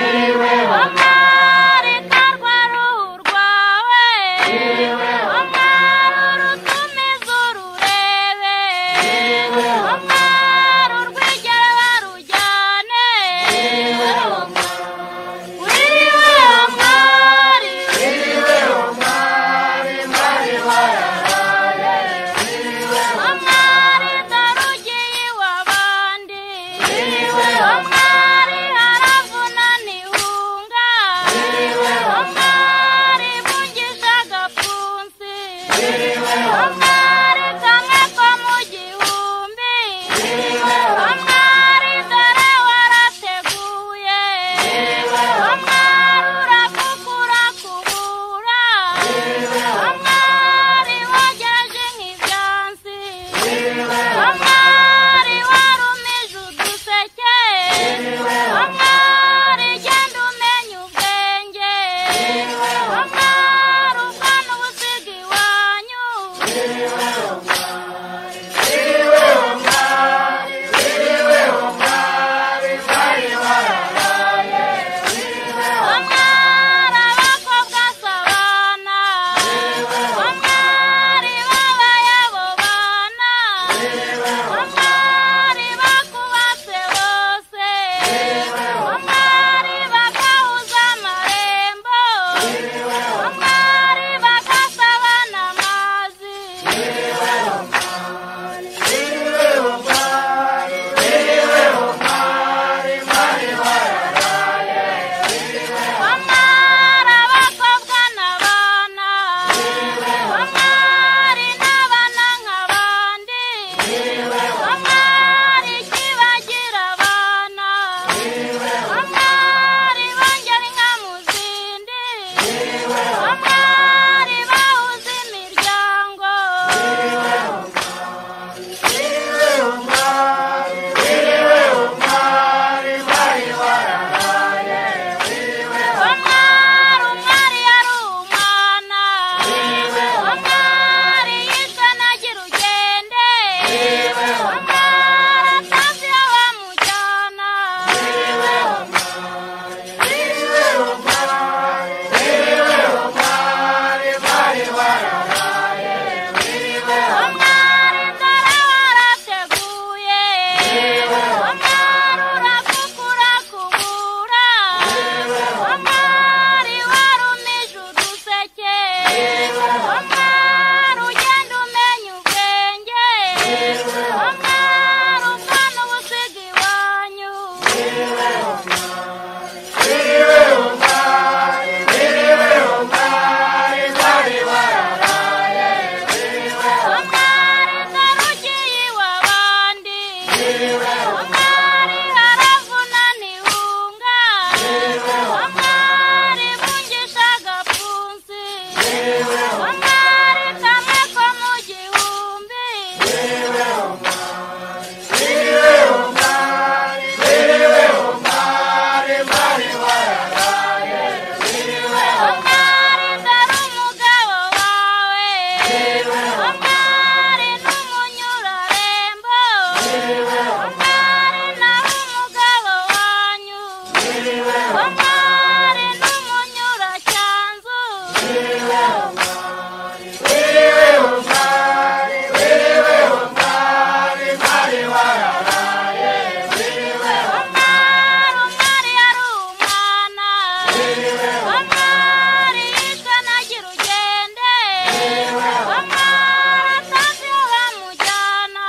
Omwari karwa ruhu rwawe, omwari urutumiza ururebe, omwari urwigere barujyane, wiriwe omwari, mari wararaye, omwari darugiye iw'abandi, omwari haravuna n'ihunga, omwari bungisha agapfunsi, omwari kamwe ko mu gihumbi, omwari dore warateguye, omwari urakukura kubura, omwari wogeje nk'ibyansi, omwari warumije uduseke, omwari genda umenya ubwenge, omwari uvana ubusiga iwanyu, omwari abakobwa asabana, omwari babaye abo bana, omwari bakubatse bose, omwari bagahuza amarembo, omwari bagasabana amazi, omwari abakobwa n'abana, omwari n'abana nk'abandi, omwari kibagira abana, omwari bongera inka mu zindi, omwari bahuza imiryango, omwari umwari yari umwana, omwari yishwe nagira ugende, omwari atazi iyo bamujyana, omwari dore warateguye, omwari urakukura kubura, omwari warumije uduseke, omwari ugenda umenya ubwenge, omwari uvana ubusiga iwanyu, omwari darugiye iw'abandi, omwari haravuna n'ihunga, omwari bungisha agapfunsi, omwari kamwe ko mu gihumbi, omwari dore umugabo wawe, omwari n'umunyurarembo, omwari naho umugabo wanyu, omwari n'umunyuracyanzu, omwari umwari yari umwana, omwari yishwe nagira ugende, omwari atazi iyo bamujyana,